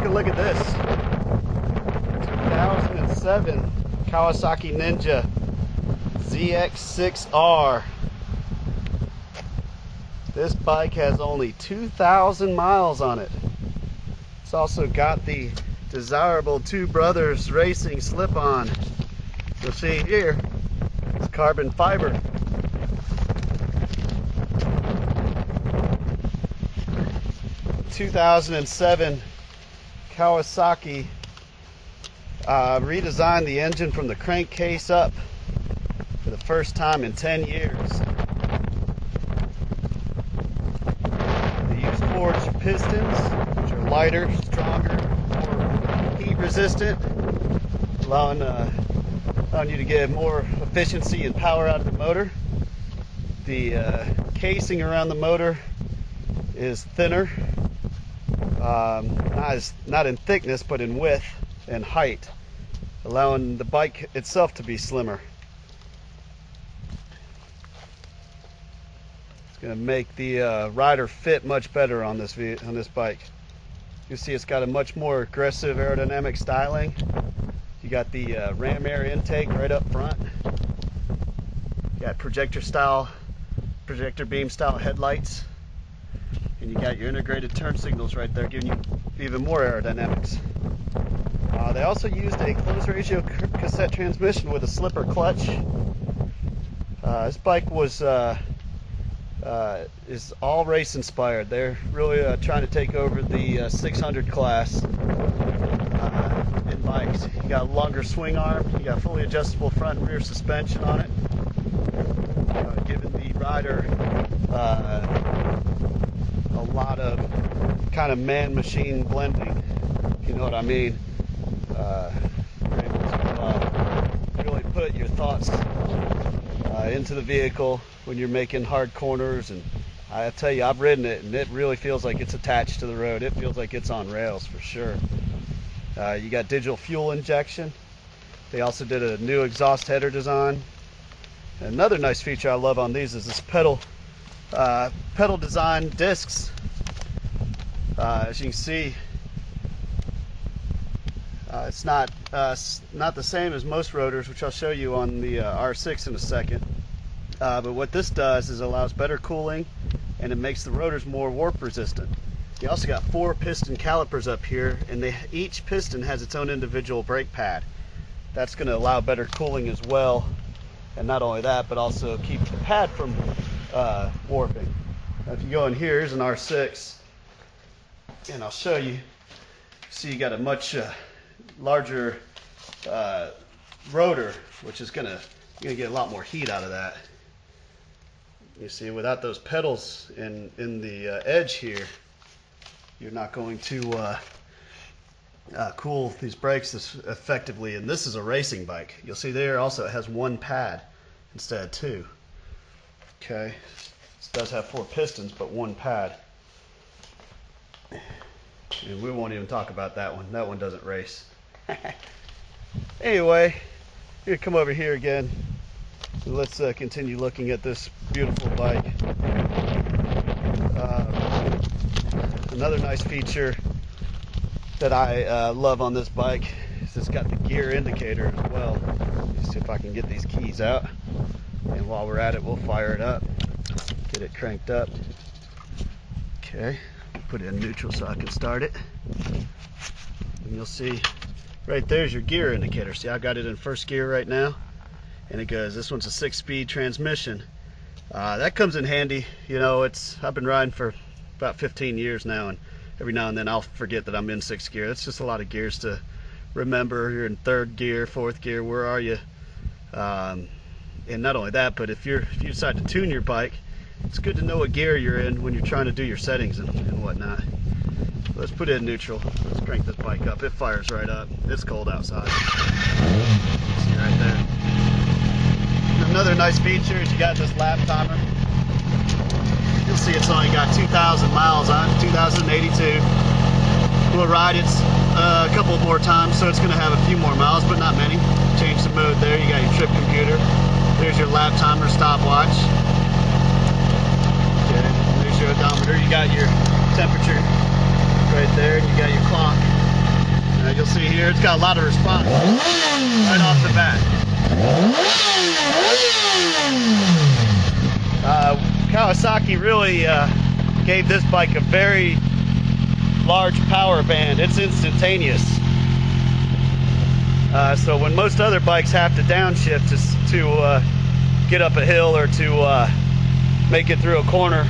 take a look at this 2007 Kawasaki Ninja ZX-6R. This bike has only 2,000 miles on it. It's also got the desirable Two Brothers Racing slip-on. You'll see here, it's carbon fiber. (2007) Kawasaki redesigned the engine from the crankcase up for the first time in 10 years. They use forged pistons, which are lighter, stronger, more heat resistant, allowing you to get more efficiency and power out of the motor. The casing around the motor is thinner, not in thickness, but in width and height, allowing the bike itself to be slimmer. It's going to make the rider fit much better on this bike. You see it's got a much more aggressive aerodynamic styling. You got the ram air intake right up front. You got projector beam style headlights. And you got your integrated turn signals right there, giving you even more aerodynamics. They also used a closed ratio cassette transmission with a slipper clutch. This bike is all race inspired. They're really trying to take over the 600 class in bikes. You got a longer swing arm, you got fully adjustable front and rear suspension on it, giving the rider a lot of kind of man-machine blending, if you know what I mean. You're able to really put your thoughts into the vehicle when you're making hard corners, and I tell you, I've ridden it and it really feels like it's attached to the road. It feels like it's on rails for sure. You got digital fuel injection. They also did a new exhaust header design. Another nice feature I love on these is this pedal design discs. As you can see, it's not the same as most rotors, which I'll show you on the R6 in a second. But what this does is allows better cooling, and it makes the rotors more warp resistant. You also got 4 piston calipers up here, and each piston has its own individual brake pad. That's going to allow better cooling as well, and not only that, but also keep the pad from warping. Now, if you go in here, here's an R6, and I'll show you. See, you got a much larger rotor, which is gonna get a lot more heat out of that. You see, without those pedals in the edge here, you're not going to cool these brakes as effectively. And this is a racing bike. You'll see there also it has 1 pad instead of 2. Okay, this does have 4 pistons, but 1 pad. And we won't even talk about that one. That one doesn't race. Anyway, we're gonna come over here again. Let's continue looking at this beautiful bike. Another nice feature that I love on this bike is it's got the gear indicator as well. Let's see if I can get these keys out. And while we're at it, we'll fire it up. Get it cranked up. Okay, put it in neutral so I can start it. And you'll see right there's your gear indicator. See, I've got it in first gear right now, and it goes, this one's a 6-speed transmission. That comes in handy. You know, I've been riding for about 15 years now, and every now and then I'll forget that I'm in 6th gear. That's just a lot of gears to remember. You're in 3rd gear, 4th gear, where are you? And not only that, but if you decide to tune your bike, it's good to know what gear you're in when you're trying to do your settings and whatnot. Let's put it in neutral. Let's crank this bike up. It fires right up. It's cold outside. See right there. Another nice feature is you got this lap timer. You'll see it's only got 2,000 miles on it, 2,082. We'll ride it a couple more times, so it's going to have a few more miles, but not many. Change the mode there. You got your trip computer. There's your lap timer stopwatch. Okay. There's your odometer. You got your temperature right there, and you got your clock. here, it's got a lot of response right off the bat. Kawasaki really gave this bike a very large power band. It's instantaneous. So when most other bikes have to downshift to get up a hill or to make it through a corner,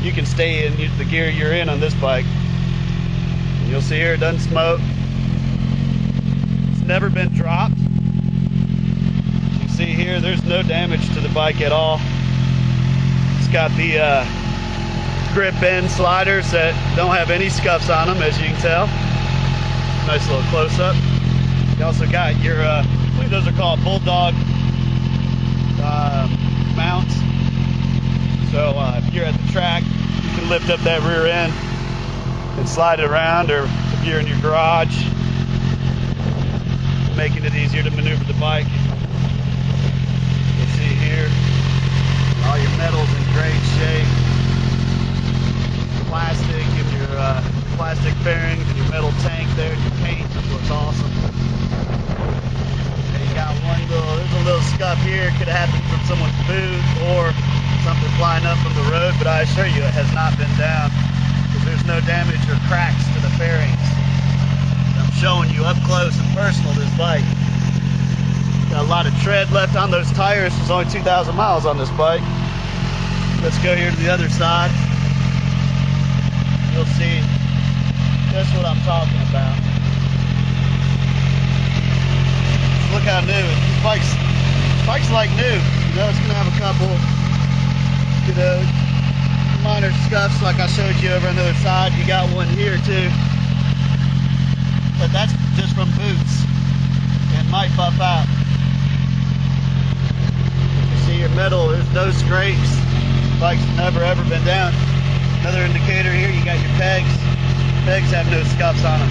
you can stay in the gear you're in on this bike. And you'll see here it doesn't smoke. It's never been dropped. You see here there's no damage to the bike at all. It's got the grip end sliders that don't have any scuffs on them, as you can tell. Nice little close-up. You also got your, I believe those are called Bulldog mounts. So if you're at the track, you can lift up that rear end and slide it around, or if you're in your garage, making it easier to maneuver the bike. You'll see here, all your metal's in great shape. Plastic and your plastic bearings and your metal tank there, and your paint looks awesome. And you got there's a little scuff here. Could have happened from someone's boot or something flying up from the road, but I assure you it has not been down, because there's no damage or cracks to the fairings. I'm showing you up close and personal this bike. Got a lot of tread left on those tires. There's only 2,000 miles on this bike. Let's go here to the other side. You'll see just what I'm talking about. Look how new. This bike's like new. You know, it's gonna have a couple, you know, minor scuffs like I showed you over on the other side. You got one here too, but that's just from boots and might buff out. You see your metal, there's no scrapes. Bike's never ever been down. Another indicator here, you got your pegs. Pegs have no scuffs on them.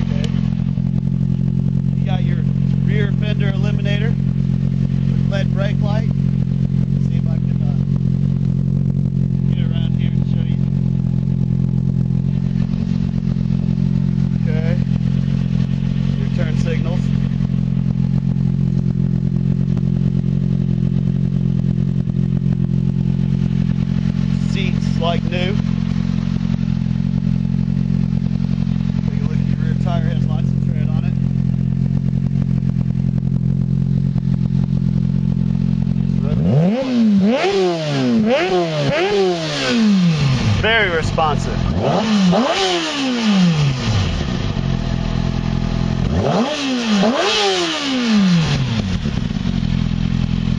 Okay. You got your rear fender eliminator, LED brake light. Let's see if I can get around here and show you. Okay. Your turn signals. Seats like new. Take a look at your rear tire, has lots of tread on it. Very responsive.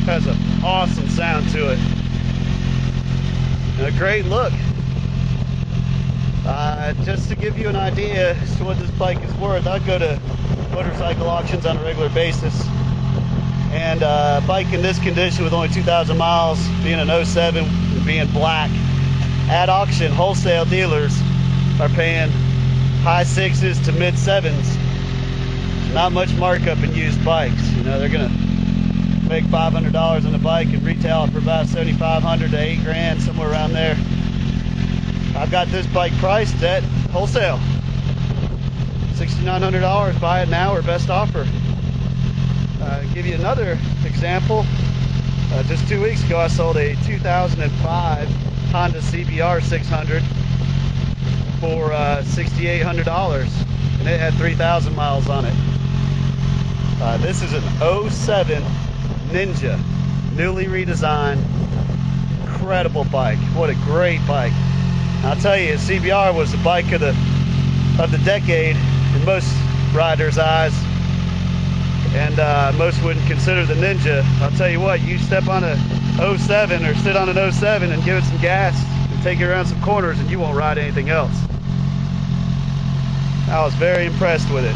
Has an awesome sound to it. A great look. Just to give you an idea as to what this bike is worth, I go to motorcycle auctions on a regular basis, and a bike in this condition with only 2,000 miles, being an 07 and being black, at auction, wholesale dealers are paying high 6s to mid 7s. Not much markup in used bikes. You know, they're gonna make $500 on a bike and retail it for about $7,500 to $8,000, somewhere around there. I've got this bike priced at wholesale, $6,900. Buy it now or best offer. Give you another example. Just 2 weeks ago, I sold a 2005 Honda CBR 600 for $6,800, and it had 3,000 miles on it. This is an 07 Ninja, newly redesigned. Incredible bike. What a great bike. I'll tell you, CBR was the bike of the decade in most riders' eyes, and most wouldn't consider the Ninja. I'll tell you what, you step on a 07 or sit on an 07 and give it some gas and take it around some corners, and you won't ride anything else. I was very impressed with it.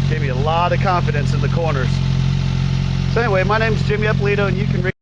Gave me a lot of confidence in the corners. So anyway, my name is Jimmy Eppolito, and you can read